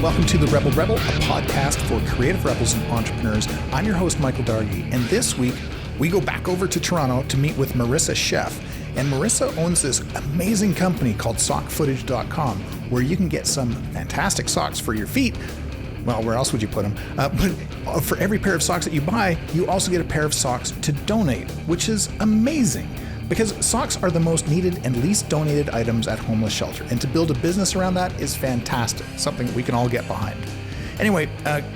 Welcome to The Rebel Rebel, a podcast for creative rebels and entrepreneurs. I'm your host, Michael Dargy, and this week we go back over to Toronto to meet with Marissa Chef. And Marissa owns this amazing company called sockfootage.com, where you can get some fantastic socks for your feet. Well, where else would you put them? But for every pair of socks that you buy, you also get a pair of socks to donate, which is amazing. Because socks are the most needed and least donated items at homeless shelter. And to build a business around that is fantastic, something that we can all get behind. Anyway,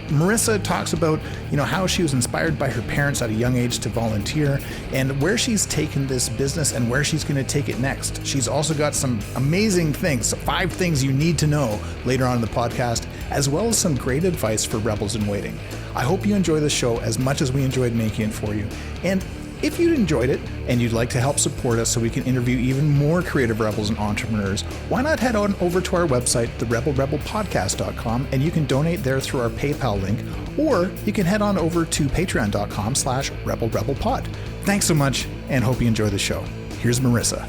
Marissa talks about, how she was inspired by her parents at a young age to volunteer and where she's taken this business and where she's going to take it next. She's also got some amazing things, 5 things you need to know later on in the podcast, as well as some great advice for rebels in waiting. I hope you enjoy the show as much as we enjoyed making it for you. And if you enjoyed it and you'd like to help support us so we can interview even more creative rebels and entrepreneurs, why not head on over to our website, therebelrebelpodcast.com, and you can donate there through our PayPal link, or you can head on over to patreon.com/rebelrebelpod. Thanks so much and hope you enjoy the show. Here's Marissa.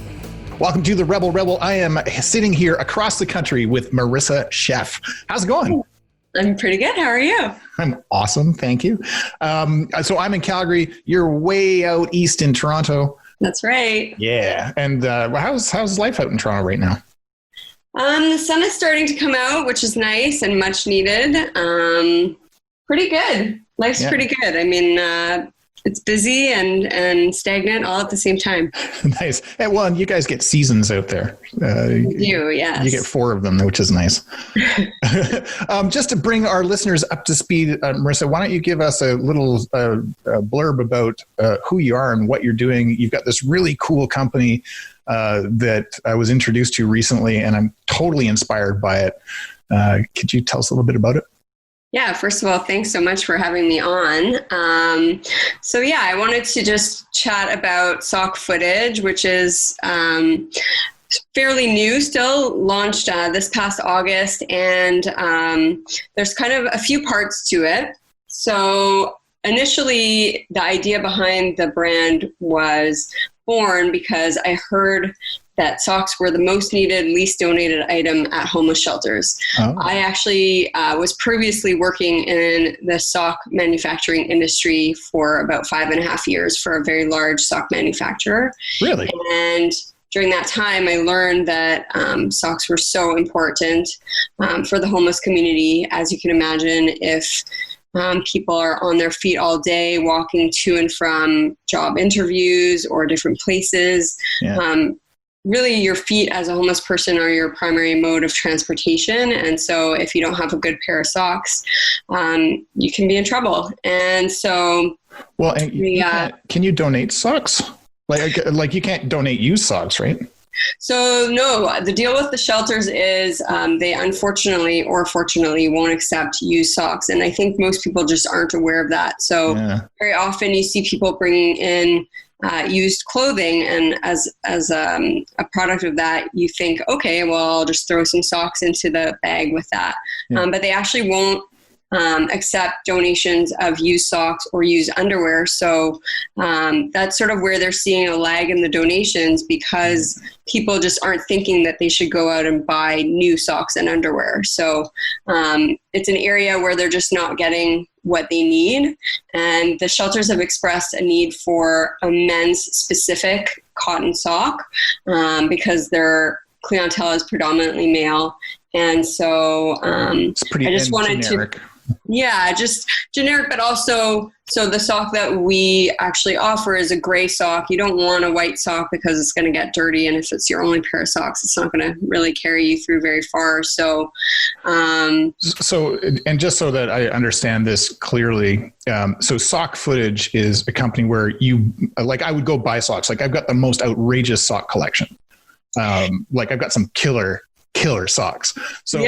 Welcome to The Rebel Rebel. I am sitting here across the country with Marissa Chef. How's it going? I'm pretty good. How are you? I'm awesome. Thank you. So I'm in Calgary. You're way out east in Toronto. That's right. Yeah. And how's life out in Toronto right now? The sun is starting to come out, which is nice and much needed. Pretty good. Life's pretty good. I mean, it's busy and stagnant all at the same time. Nice. And well, and you guys get seasons out there. Yes. You get 4 of them, which is nice. Just to bring our listeners up to speed, Marissa, why don't you give us a little blurb about who you are and what you're doing? You've got this really cool company that I was introduced to recently, and I'm totally inspired by it. Could you tell us a little bit about it? Yeah, first of all, thanks so much for having me on. I wanted to just chat about Sock Footage, which is fairly new, still launched this past August, and there's kind of a few parts to it. So initially, the idea behind the brand was born because I heard that socks were the most needed, least donated item at homeless shelters. Oh. I actually was previously working in the sock manufacturing industry for about 5.5 years for a very large sock manufacturer. Really? And during that time, I learned that socks were so important for the homeless community. As you can imagine, if people are on their feet all day, walking to and from job interviews or different places, really your feet as a homeless person are your primary mode of transportation. And so if you don't have a good pair of socks, you can be in trouble. And so... Well, and can you donate socks? Like you can't donate used socks, right? So no, the deal with the shelters is they unfortunately or fortunately won't accept used socks. And I think most people just aren't aware of that. So very often you see people bringing in used clothing, and as a product of that, you think, okay, well, I'll just throw some socks into the bag with that. But they actually won't accept donations of used socks or used underwear. So that's sort of where they're seeing a lag in the donations, because people just aren't thinking that they should go out and buy new socks and underwear. So it's an area where they're just not getting what they need. And the shelters have expressed a need for a men's specific cotton sock because their clientele is predominantly male. And so it's pretty I just wanted generic. Just generic, but also, so the sock that we actually offer is a gray sock. You don't want a white sock because it's going to get dirty. And if it's your only pair of socks, it's not going to really carry you through very far. So, and just so that I understand this clearly, so Sock Footage is a company where I would go buy socks. Like I've got the most outrageous sock collection. I've got some killer socks. So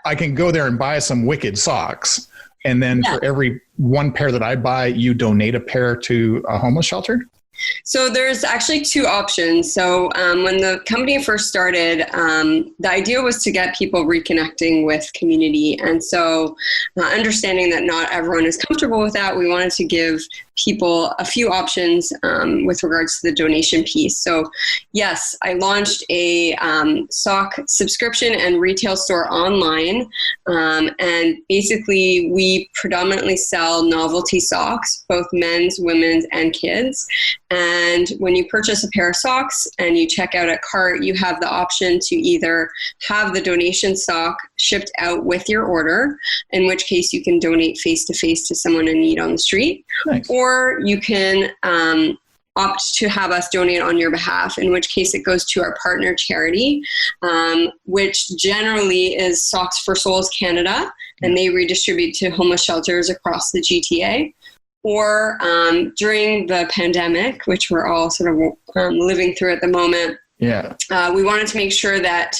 I can go there and buy some wicked socks. And then for every one pair that I buy, you donate a pair to a homeless shelter? So there's actually two options. So when the company first started, the idea was to get people reconnecting with community. And so understanding that not everyone is comfortable with that, we wanted to give people a few options with regards to the donation piece. So yes, I launched a sock subscription and retail store online. And basically we predominantly sell novelty socks, both men's, women's, and kids. And when you purchase a pair of socks and you check out at cart, you have the option to either have the donation sock shipped out with your order, in which case you can donate face-to-face to someone in need on the street. Nice. Or you can opt to have us donate on your behalf, in which case it goes to our partner charity, which generally is Socks for Souls Canada, and they redistribute to homeless shelters across the GTA. Or during the pandemic, which we're all sort of living through at the moment, we wanted to make sure that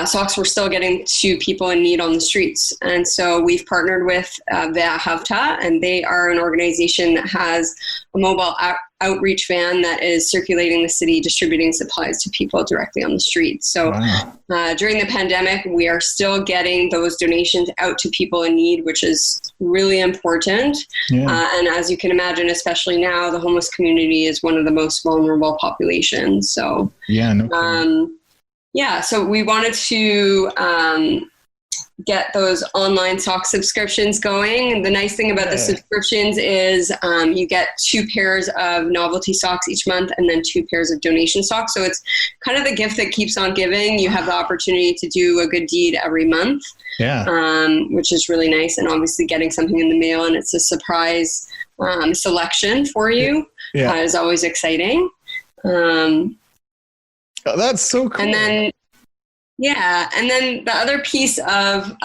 socks were still getting to people in need on the streets. And so we've partnered with Vea Havta, and they are an organization that has a mobile outreach van that is circulating the city, distributing supplies to people directly on the street. So during the pandemic, we are still getting those donations out to people in need, which is really important. And as you can imagine, especially now, the homeless community is one of the most vulnerable populations. So so we wanted to get those online sock subscriptions going. And the nice thing about the subscriptions is you get 2 pairs of novelty socks each month and then 2 pairs of donation socks. So it's kind of the gift that keeps on giving. You have the opportunity to do a good deed every month, which is really nice. And obviously getting something in the mail and it's a surprise selection for you is always exciting. That's so cool. And then the other piece of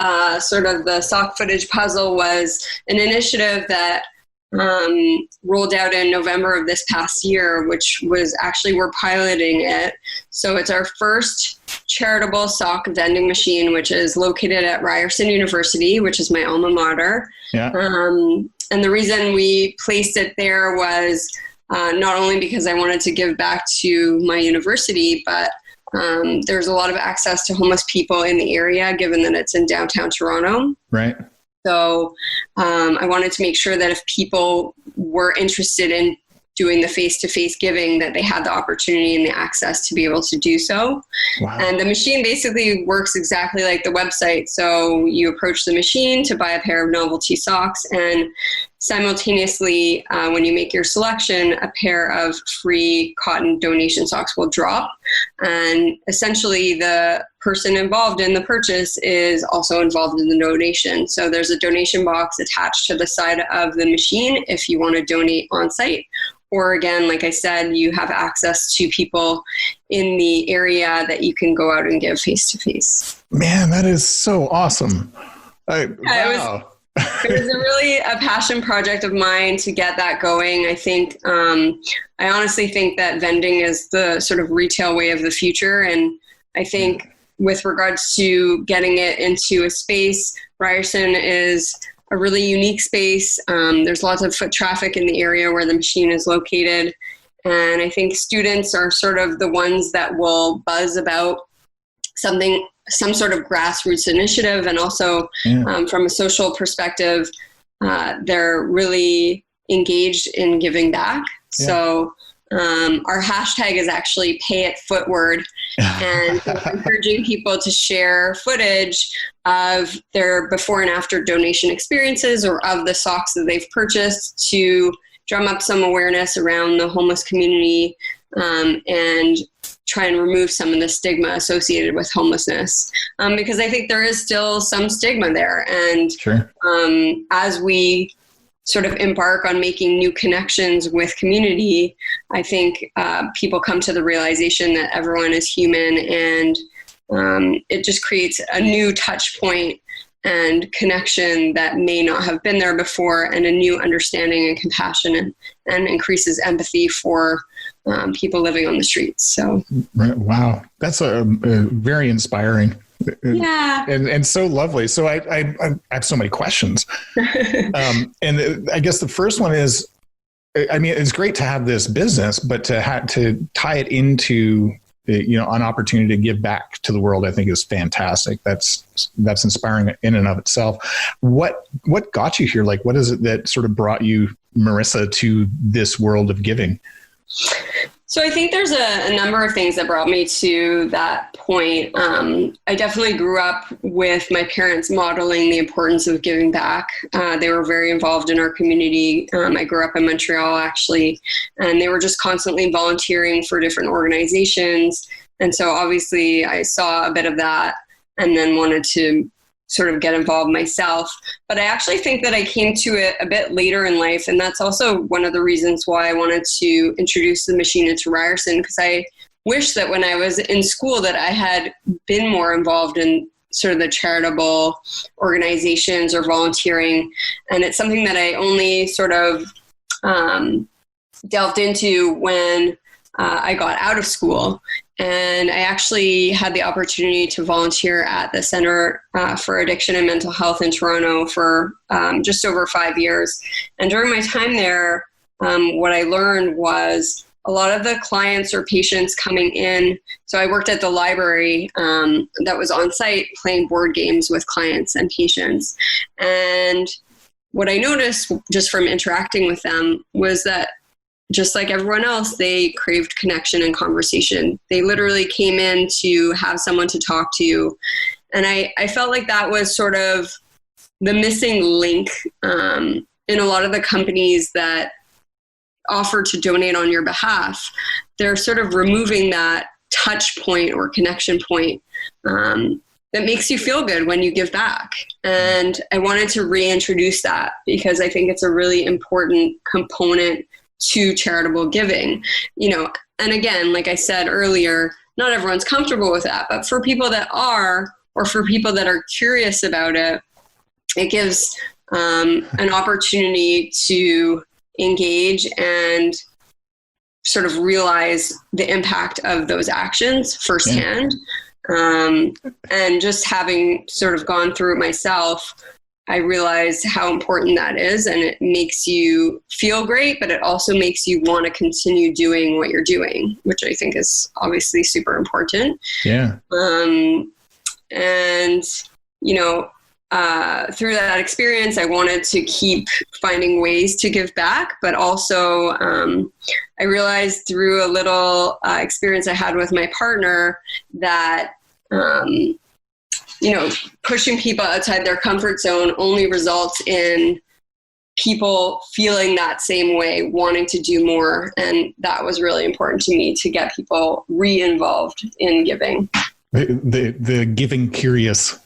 sort of the sock footage puzzle was an initiative that rolled out in November of this past year, which was actually, we're piloting it. So it's our first charitable sock vending machine, which is located at Ryerson University, which is my alma mater. And the reason we placed it there was not only because I wanted to give back to my university, but there's a lot of access to homeless people in the area, given that it's in downtown Toronto. Right. So I wanted to make sure that if people were interested in doing the face-to-face giving, that they had the opportunity and the access to be able to do so. And the machine basically works exactly like the website. So you approach the machine to buy a pair of novelty socks, and simultaneously, when you make your selection, a pair of free cotton donation socks will drop. And essentially the person involved in the purchase is also involved in the donation. So there's a donation box attached to the side of the machine if you want to donate on site. Or again, like I said, you have access to people in the area that you can go out and give face to face. Man, that is so awesome. Wow. It was really a passion project of mine to get that going. I think, I honestly think that vending is the sort of retail way of the future. And I think with regards to getting it into a space, Ryerson is a really unique space. There's lots of foot traffic in the area where the machine is located. And I think students are sort of the ones that will buzz about some sort of grassroots initiative. And also from a social perspective, they're really engaged in giving back. So our hashtag is actually Pay It Footward, and encouraging people to share footage of their before and after donation experiences or of the socks that they've purchased to drum up some awareness around the homeless community and try and remove some of the stigma associated with homelessness. Because I think there is still some stigma there. And as we sort of embark on making new connections with community, I think people come to the realization that everyone is human, and it just creates a new touch point and connection that may not have been there before, and a new understanding and compassion, and increases empathy for people living on the streets. So, wow, that's a very inspiring. And so lovely. So I have so many questions. And I guess the first one is, I mean, it's great to have this business, but to tie it into, an opportunity to give back to the world, I think is fantastic. That's inspiring in and of itself. What got you here? Like, what is it that sort of brought you, Marissa, to this world of giving? So I think there's a number of things that brought me to that point. I definitely grew up with my parents modeling the importance of giving back. They were very involved in our community. I grew up in Montreal, actually, and they were just constantly volunteering for different organizations. And so obviously I saw a bit of that and then wanted to sort of get involved myself. But I actually think that I came to it a bit later in life. And that's also one of the reasons why I wanted to introduce the machine into Ryerson, because I wish that when I was in school that I had been more involved in sort of the charitable organizations or volunteering. And it's something that I only sort of delved into when I got out of school. And I actually had the opportunity to volunteer at the Center for Addiction and Mental Health in Toronto for just over 5 years. And during my time there, what I learned was a lot of the clients or patients coming in. So I worked at the library that was on site playing board games with clients and patients. And what I noticed just from interacting with them was that just like everyone else, they craved connection and conversation. They literally came in to have someone to talk to. And I felt like that was sort of the missing link in a lot of the companies that offer to donate on your behalf. They're sort of removing that touch point or connection point that makes you feel good when you give back. And I wanted to reintroduce that because I think it's a really important component to charitable giving, and again, like I said earlier, not everyone's comfortable with that, but for people that are, or for people that are curious about it, it gives an opportunity to engage and sort of realize the impact of those actions firsthand. And just having sort of gone through it myself, I realized how important that is, and it makes you feel great, but it also makes you want to continue doing what you're doing, which I think is obviously super important. Yeah. And, through that experience, I wanted to keep finding ways to give back, but also I realized through a little experience I had with my partner that pushing people outside their comfort zone only results in people feeling that same way, wanting to do more. And that was really important to me to get people re-involved in giving. The giving curious.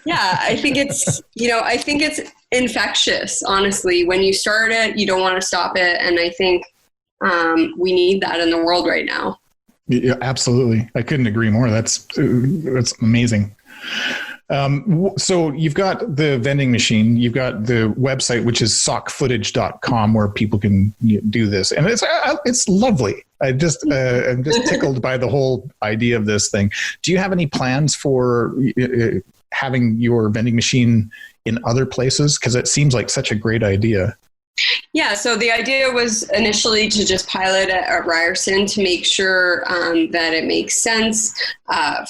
Yeah, I think it's infectious, honestly. When you start it, you don't want to stop it. And I think we need that in the world right now. Yeah, absolutely. I couldn't agree more. That's amazing. So you've got the vending machine, you've got the website, which is sockfootage.com, where people can do this. And it's lovely. I'm just tickled by the whole idea of this thing. Do you have any plans for having your vending machine in other places? Because it seems like such a great idea. Yeah, so the idea was initially to just pilot it at Ryerson to make sure that it makes sense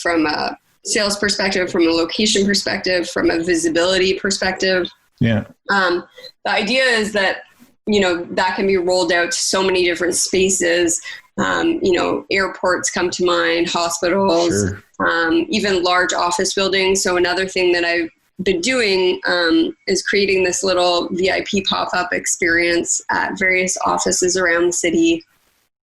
from a sales perspective, from a location perspective, from a visibility perspective. Yeah. The idea is that, that can be rolled out to so many different spaces. Airports come to mind, hospitals, sure. Even large office buildings. So another thing that I've been doing is creating this little VIP pop-up experience at various offices around the city.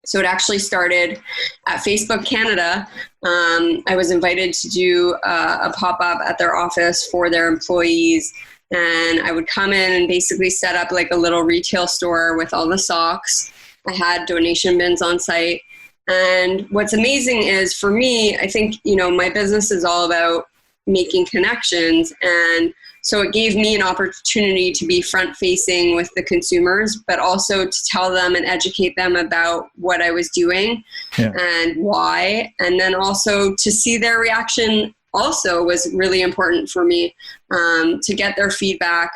So it actually started at Facebook Canada. I was invited to do a pop-up at their office for their employees. And I would come in and basically set up like a little retail store with all the socks. I had donation bins on site. And what's amazing is, for me, I think, my business is all about making connections. And so it gave me an opportunity to be front facing with the consumers, but also to tell them and educate them about what I was doing and why. And then also to see their reaction also was really important for me, to get their feedback.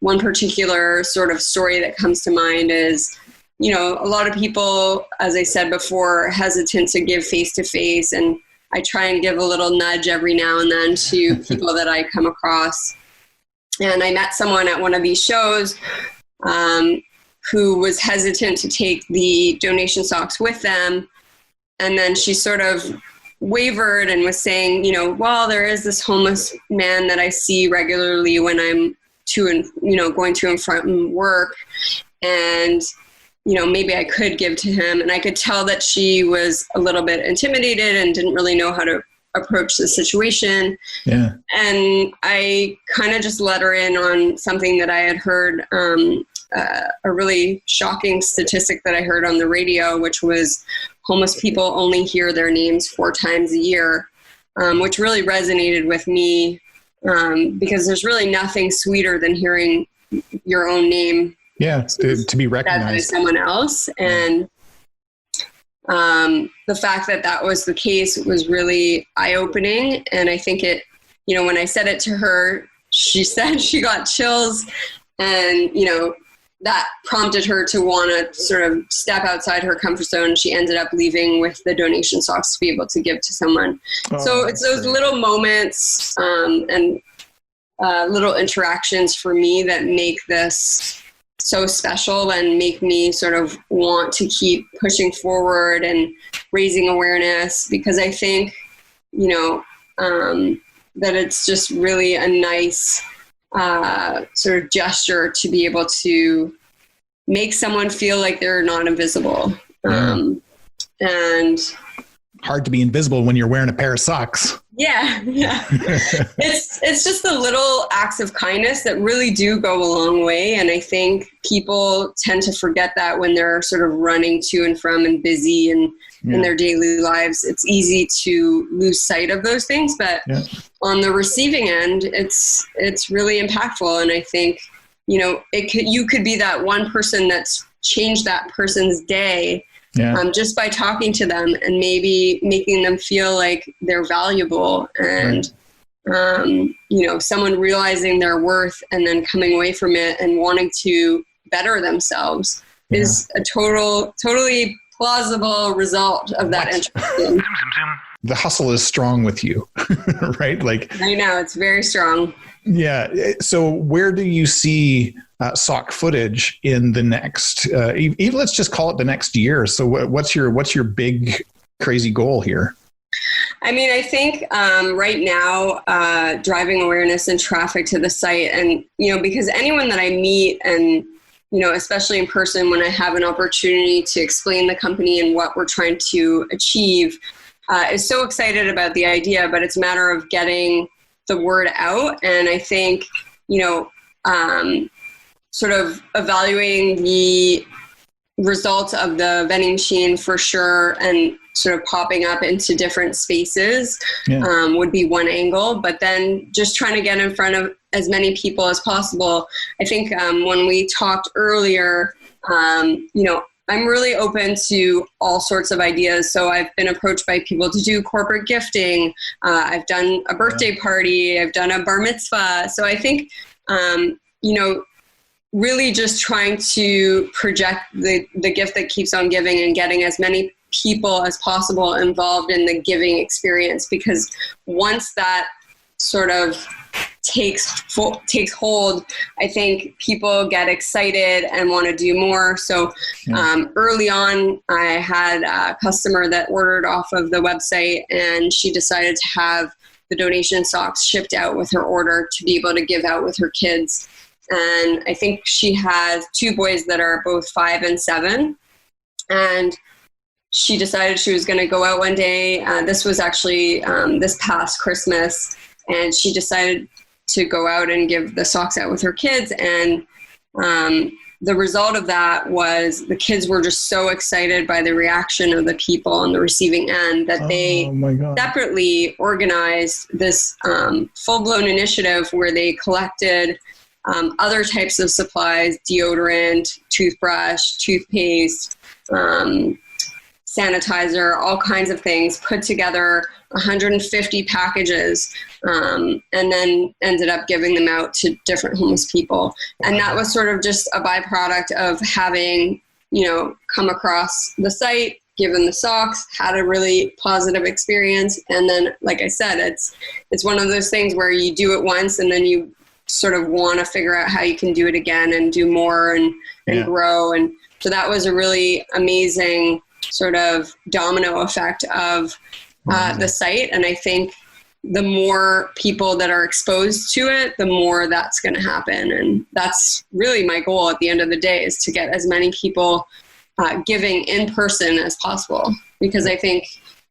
one particular sort of story that comes to mind is, you know, a lot of people, as I said before, are hesitant to give face-to-face, and I try and give a little nudge every now and then to people that I come across. And I met someone at one of these shows who was hesitant to take the donation socks with them. And then she sort of wavered and was saying, you know, well, there is this homeless man that I see regularly when I'm going to and from work. And, you know, maybe I could give to him. And I could tell that she was a little bit intimidated and didn't really know how to approach the situation. Yeah. And I kind of just let her in on something that I had heard, a really shocking statistic that I heard on the radio, which was homeless people only hear their names 4 times a year, which really resonated with me, because there's really nothing sweeter than hearing your own name. Yeah, to be recognized by someone else. And the fact that that was the case was really eye-opening. And I think it, you know, when I said it to her, she said she got chills, and, you know, that prompted her to want to sort of step outside her comfort zone. She ended up leaving with the donation socks to be able to give to someone. So it's those little moments and little interactions for me that make this so special and make me sort of want to keep pushing forward and raising awareness, because I think, you know, that it's just really a nice sort of gesture to be able to make someone feel like they're not invisible. And hard to be invisible when you're wearing a pair of socks. Yeah. It's just the little acts of kindness that really do go a long way. And I think people tend to forget that when they're sort of running to and from and busy and in their daily lives. It's easy to lose sight of those things, but on the receiving end, it's really impactful. And I think, you know, you could be that one person that's changed that person's day. Just by talking to them and maybe making them feel like they're valuable, and, you know, someone realizing their worth and then coming away from it and wanting to better themselves is a totally plausible result of that interest. The hustle is strong with you, right? Like, I know, it's very strong. Yeah. So where do you see sock footage in the next, even let's just call it the next year. So what's your big crazy goal here? I mean, I think right now, driving awareness and traffic to the site, and, you know, because anyone that I meet, and, you know, especially in person, when I have an opportunity to explain the company and what we're trying to achieve, is so excited about the idea, but it's a matter of getting the word out. And I think, you know, sort of evaluating the results of the vending machine for sure, and sort of popping up into different spaces would be one angle, but then just trying to get in front of as many people as possible. I think when we talked earlier, you know, I'm really open to all sorts of ideas. So I've been approached by people to do corporate gifting. I've done a birthday party. I've done a bar mitzvah. So I think, you know, really just trying to project the gift that keeps on giving, and getting as many people as possible involved in the giving experience. Because once that sort of takes hold, I think people get excited and want to do more. So early on, I had a customer that ordered off of the website, and she decided to have the donation socks shipped out with her order to be able to give out with her kids. And I think she has 2 boys that are both 5 and 7. And she decided she was going to go out one day. This was actually this past Christmas. And she decided to go out and give the socks out with her kids. And the result of that was the kids were just so excited by the reaction of the people on the receiving end that they separately organized this full-blown initiative where they collected other types of supplies, deodorant, toothbrush, toothpaste, sanitizer, all kinds of things, put together 150 packages, and then ended up giving them out to different homeless people. And that was sort of just a byproduct of having, come across the site, given the socks, had a really positive experience. And then, like I said, it's one of those things where you do it once and then you sort of want to figure out how you can do it again and do more and grow. And so that was a really amazing sort of domino effect of the site. And I think the more people that are exposed to it, the more that's going to happen. And that's really my goal at the end of the day, is to get as many people giving in person as possible. Because I think,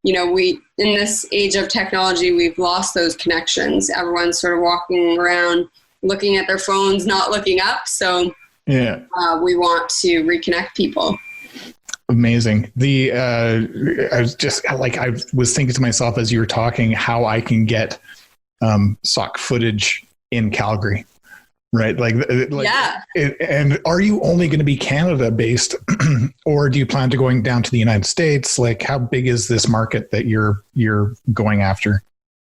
we, in this age of technology, we've lost those connections. Everyone's sort of walking around looking at their phones, not looking up. So we want to reconnect people. Amazing. I was thinking to myself as you were talking, how I can get sock footage in Calgary, right? And are you only going to be Canada based, or do you plan to going down to the United States? Like, how big is this market that you're going after?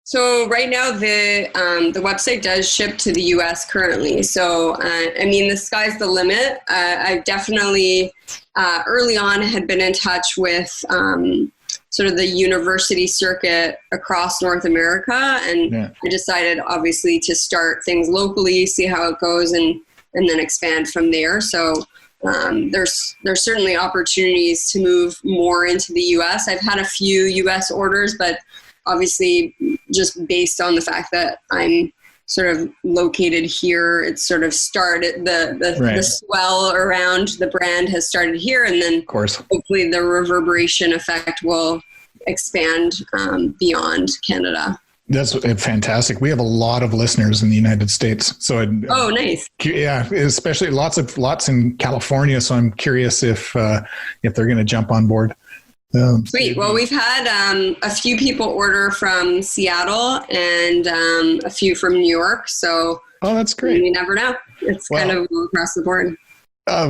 So right now the website does ship to the US currently. So, the sky's the limit. I definitely early on had been in touch with sort of the university circuit across North America. And I decided obviously to start things locally, see how it goes, and then expand from there. So there's certainly opportunities to move more into the US. I've had a few US orders, but obviously just based on the fact that I'm sort of located here, it's sort of started, the swell around the brand has started here, and then of course, hopefully the reverberation effect will expand beyond Canada. That's fantastic. We have a lot of listeners in the United States. So nice. Yeah, especially lots in California. So I'm curious if they're going to jump on board. Sweet. Well, we've had a few people order from Seattle and a few from New York. So that's great. You never know. It's kind of across the board. I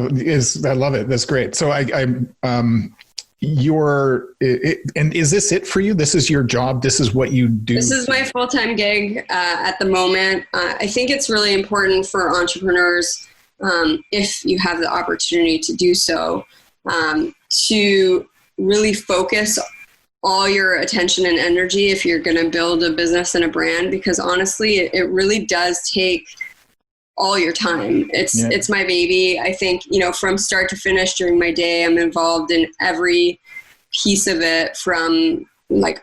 love it. That's great. So and is this it for you? This is your job? This is what you do? This is my full-time gig at the moment. I think it's really important for entrepreneurs, if you have the opportunity to do so, to really focus all your attention and energy if you're going to build a business and a brand, because honestly, it really does take all your time. It's my baby. I think, from start to finish during my day, I'm involved in every piece of it, from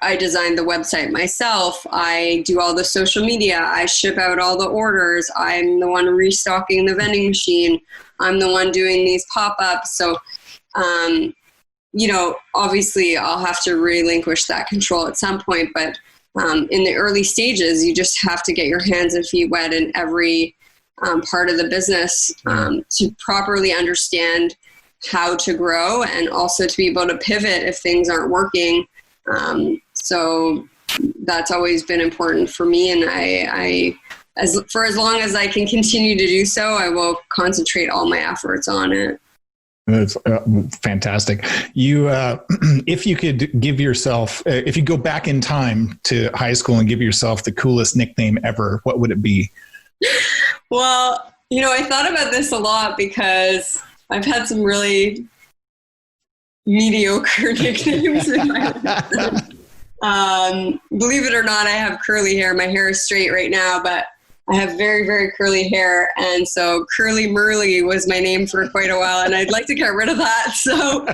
I designed the website myself. I do all the social media. I ship out all the orders. I'm the one restocking the vending machine. I'm the one doing these pop-ups. So, obviously I'll have to relinquish that control at some point, but in the early stages, you just have to get your hands and feet wet in every part of the business to properly understand how to grow, and also to be able to pivot if things aren't working. So that's always been important for me. And for as long as I can continue to do so, I will concentrate all my efforts on it. That's fantastic. You, if you could give yourself, if you go back in time to high school and give yourself the coolest nickname ever, what would it be? Well, I thought about this a lot because I've had some really mediocre nicknames in my life. Believe it or not, I have curly hair. My hair is straight right now, but I have very, very curly hair. And so Curly Murly was my name for quite a while, and I'd like to get rid of that. So,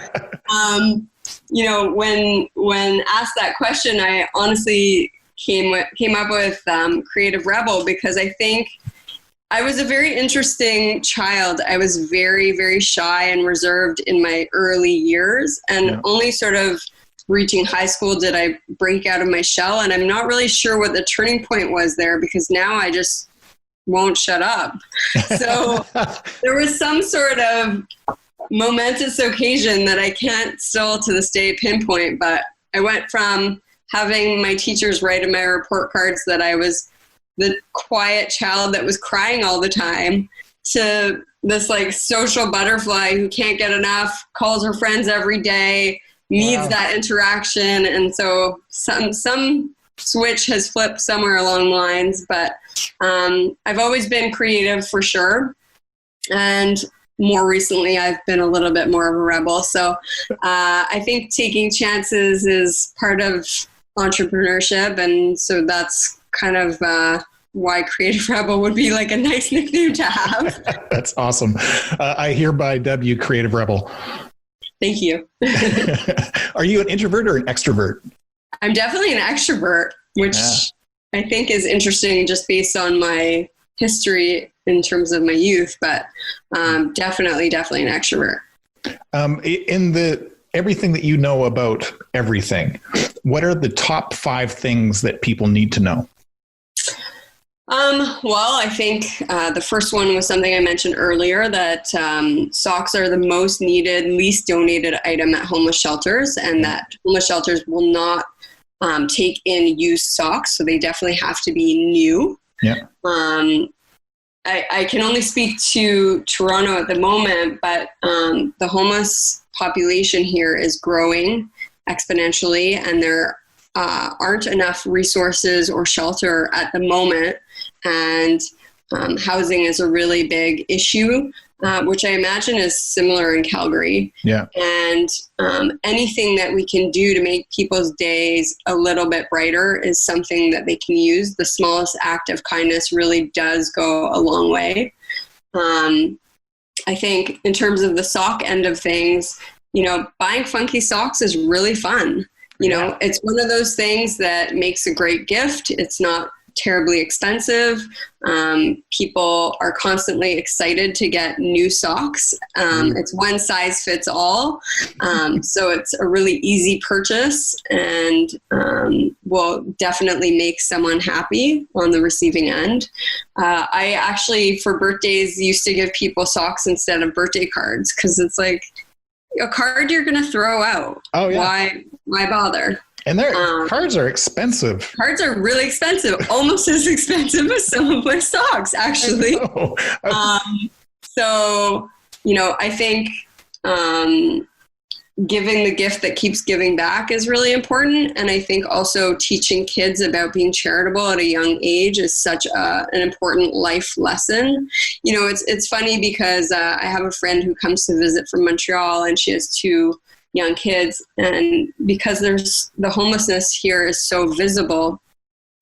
when asked that question, I honestly came up with Creative Rebel, because I think I was a very interesting child. I was very, very shy and reserved in my early years, and only sort of reaching high school did I break out of my shell. And I'm not really sure what the turning point was there, because now I just won't shut up. So there was some sort of momentous occasion that I can't still to this day pinpoint, but I went from having my teachers write in my report cards that I was the quiet child that was crying all the time, to this social butterfly who can't get enough, calls her friends every day, needs that interaction. And so some switch has flipped somewhere along the lines, but I've always been creative for sure. And more recently, I've been a little bit more of a rebel. So I think taking chances is part of entrepreneurship. And so that's kind of why Creative Rebel would be like a nice nickname to have. That's awesome. I hereby dub you Creative Rebel. Thank you. Are you an introvert or an extrovert? I'm definitely an extrovert, which I think is interesting just based on my history in terms of my youth, but definitely an extrovert. In everything that you know about everything, what are the top 5 things that people need to know? Well, I think the first one was something I mentioned earlier, that socks are the most needed, least donated item at homeless shelters, and that homeless shelters will not take in used socks, so they definitely have to be new. Yeah. I can only speak to Toronto at the moment, but the homeless population here is growing exponentially, and there aren't enough resources or shelter at the moment. And housing is a really big issue, which I imagine is similar in Calgary. Yeah. And anything that we can do to make people's days a little bit brighter is something that they can use. The smallest act of kindness really does go a long way. I think in terms of the sock end of things, buying funky socks is really fun. It's one of those things that makes a great gift. It's not terribly expensive. People are constantly excited to get new socks. It's one size fits all. So it's a really easy purchase and will definitely make someone happy on the receiving end. I actually, for birthdays, used to give people socks instead of birthday cards, because it's like a card you're going to throw out. Oh, yeah. Why bother? And cards are expensive. Cards are really expensive, almost as expensive as some of my socks, actually. So, I think giving the gift that keeps giving back is really important. And I think also teaching kids about being charitable at a young age is such an important life lesson. It's funny because I have a friend who comes to visit from Montreal, and she has 2 young kids, and because the homelessness here is so visible,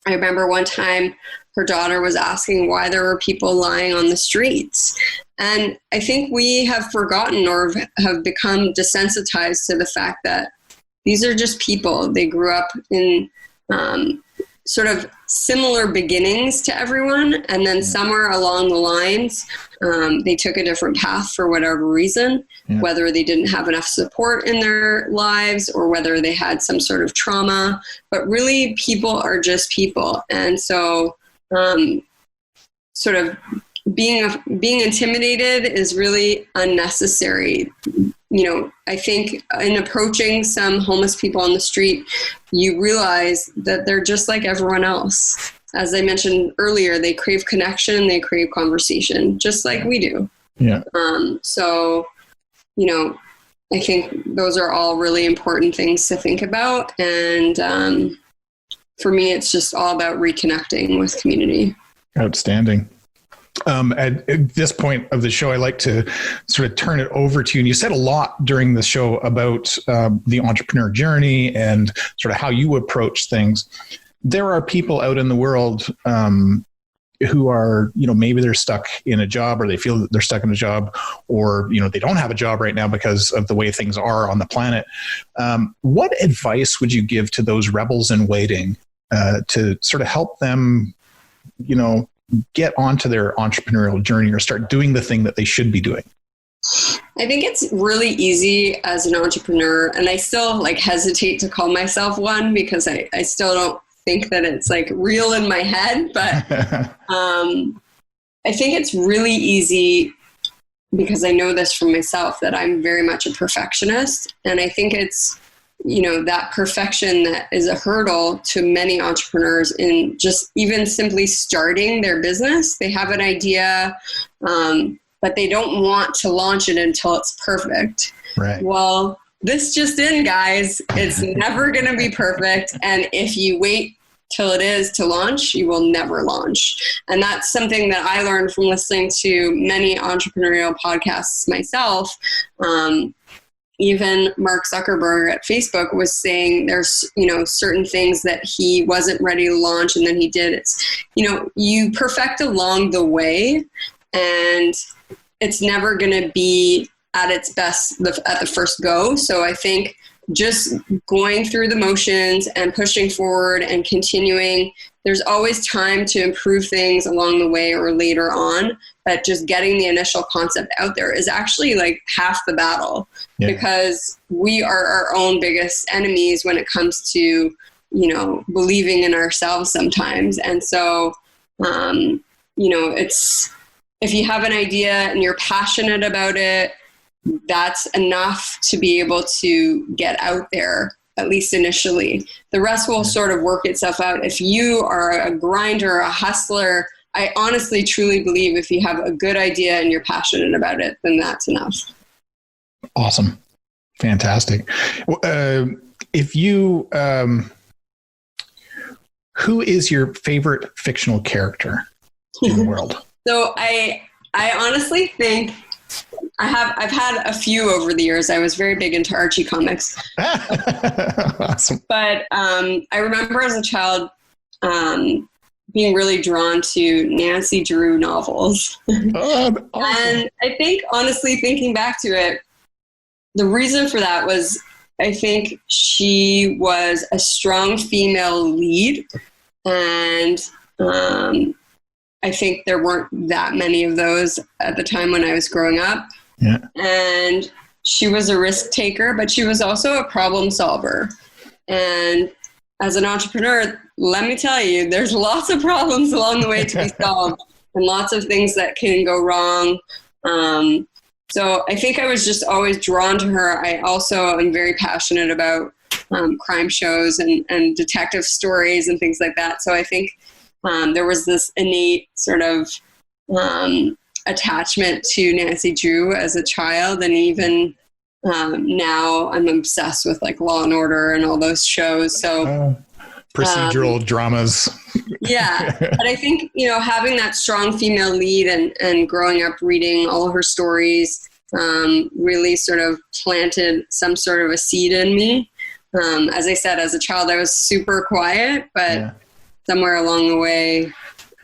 I remember one time her daughter was asking why there were people lying on the streets. And I think we have forgotten or have become desensitized to the fact that these are just people. They grew up in sort of similar beginnings to everyone, and then somewhere along the lines, they took a different path for whatever reason, whether they didn't have enough support in their lives or whether they had some sort of trauma. But really, people are just people. And so sort of being intimidated is really unnecessary. I think in approaching some homeless people on the street, you realize that they're just like everyone else. As I mentioned earlier, they crave connection, they crave conversation, just like we do. Yeah. So, I think those are all really important things to think about. And for me, it's just all about reconnecting with community. Outstanding. At this point of the show, I like to sort of turn it over to you. And you said a lot during the show about the entrepreneur journey and sort of how you approach things. There are people out in the world who are, maybe they're stuck in a job, or they feel that they're stuck in a job, or, they don't have a job right now because of the way things are on the planet. What advice would you give to those rebels in waiting to sort of help them, get onto their entrepreneurial journey or start doing the thing that they should be doing? I think it's really easy as an entrepreneur, and I still hesitate to call myself one because I still don't think that it's real in my head, but I think it's really easy because I know this from myself that I'm very much a perfectionist, and I think it's that perfection that is a hurdle to many entrepreneurs in just even simply starting their business. They have an idea, but they don't want to launch it until it's perfect. Right. Well, this just in, guys, it's never going to be perfect. And if you wait till it is to launch, you will never launch. And that's something that I learned from listening to many entrepreneurial podcasts myself. Even Mark Zuckerberg at Facebook was saying there's, certain things that he wasn't ready to launch and then he did. It's, you perfect along the way, and it's never going to be at its best at the first go. So I think just going through the motions and pushing forward and continuing, there's always time to improve things along the way or later on, but just getting the initial concept out there is actually like half the battle, because we are our own biggest enemies when it comes to, believing in ourselves sometimes. And so, it's, if you have an idea and you're passionate about it, that's enough to be able to get out there, at least initially. The rest will sort of work itself out. If you are a grinder, a hustler, I honestly, truly believe if you have a good idea and you're passionate about it, then that's enough. Awesome. Fantastic. If you, who is your favorite fictional character in the world? So I honestly think I've had a few over the years. I was very big into Archie comics. Awesome. But I remember as a child being really drawn to Nancy Drew novels. Oh, awesome. And I think, honestly, thinking back to it, the reason for that was I think she was a strong female lead. And I think there weren't that many of those at the time when I was growing up. Yeah. And she was a risk taker, but she was also a problem solver. And as an entrepreneur, let me tell you, there's lots of problems along the way to be solved and lots of things that can go wrong. So I think I was just always drawn to her. I also am very passionate about crime shows and detective stories and things like that. So I think there was this innate sort of attachment to Nancy Drew as a child, and even now I'm obsessed with like Law and Order and all those shows. So procedural dramas. Yeah, but I think having that strong female lead and growing up reading all of her stories really sort of planted some sort of a seed in me. As I said, as a child, I was super quiet, but somewhere along the way,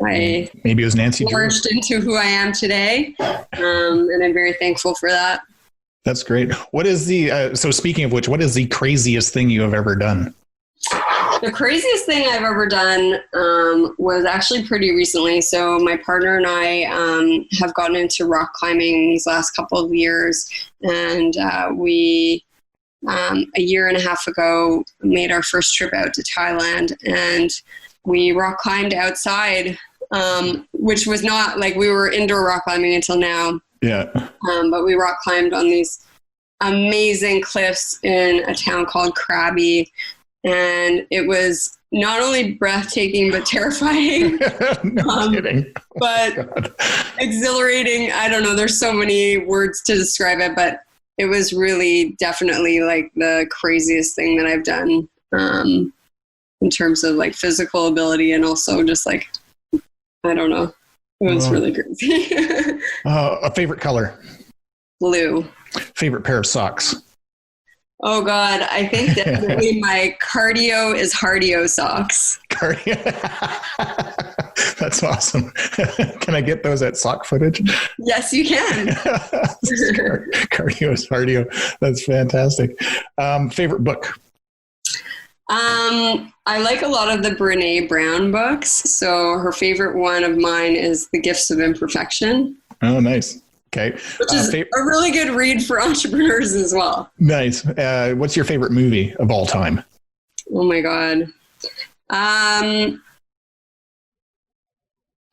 I maybe it was Nancy flourished into who I am today, and I'm very thankful for that. That's great. What is so speaking of which, what is the craziest thing you have ever done? The craziest thing I've ever done was actually pretty recently. So my partner and I have gotten into rock climbing these last couple of years, and we a year and a half ago made our first trip out to Thailand, and we rock climbed outside, which was not like we were indoor rock climbing until now. Yeah. But we rock climbed on these amazing cliffs in a town called Krabi. And it was not only breathtaking, but terrifying. No kidding. But exhilarating. I don't know. There's so many words to describe it, but it was really definitely like the craziest thing that I've done in terms of like physical ability, and also just like, I don't know. It was really crazy. A favorite color? Blue. Favorite pair of socks? Oh God, I think definitely my cardio is Hardio socks. Cardio. That's awesome. Can I get those at Sock Footage? Yes, you can. Cardio is Hardio. That's fantastic. Favorite book? I like a lot of the Brené Brown books. So her favorite one of mine is The Gifts of Imperfection. Oh, nice. Okay. Which is a really good read for entrepreneurs as well. Nice. What's your favorite movie of all time? Oh my God.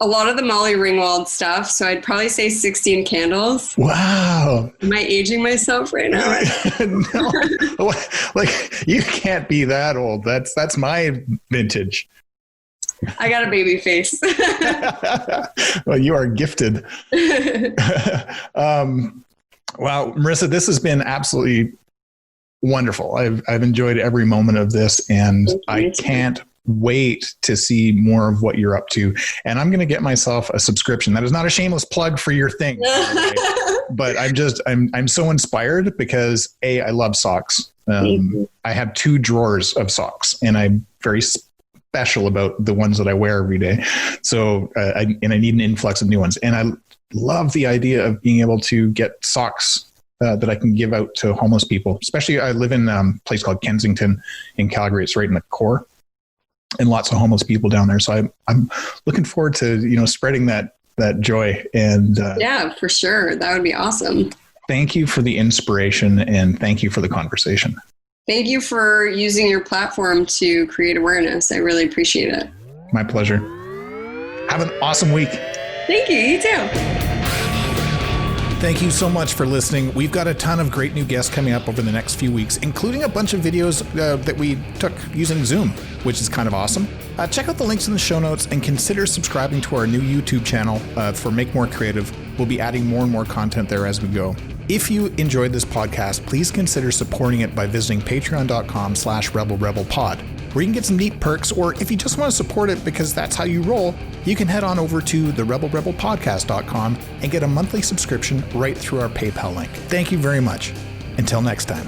A lot of the Molly Ringwald stuff. So I'd probably say 16 Candles. Wow. Am I aging myself right now? No. Like, you can't be that old. That's my vintage. I got a baby face. Well, you are gifted. Wow, Marissa, this has been absolutely wonderful. I've enjoyed every moment of this, and I can't wait to see more of what you're up to. And I'm going to get myself a subscription. That is not a shameless plug for your thing, but I'm so inspired because I love socks. I have 2 drawers of socks, and I'm very special about the ones that I wear every day. So, I need an influx of new ones. And I love the idea of being able to get socks that I can give out to homeless people. Especially, I live in a place called Kensington in Calgary. It's right in the core, and lots of homeless people down there. So I'm looking forward to spreading that joy. And yeah, for sure, that would be awesome. Thank you for the inspiration, and thank you for the conversation. Thank you for using your platform to create awareness. I really appreciate it. My pleasure. Have an awesome week. Thank you. You too. Thank you so much for listening. We've got a ton of great new guests coming up over the next few weeks, including a bunch of videos that we took using Zoom, which is kind of awesome. Check out the links in the show notes and consider subscribing to our new YouTube channel for Make More Creative. We'll be adding more and more content there as we go. If you enjoyed this podcast, please consider supporting it by visiting patreon.com/rebelrebelpod, where you can get some neat perks, or if you just want to support it because that's how you roll, you can head on over to therebelrebelpodcast.com and get a monthly subscription right through our PayPal link. Thank you very much. Until next time.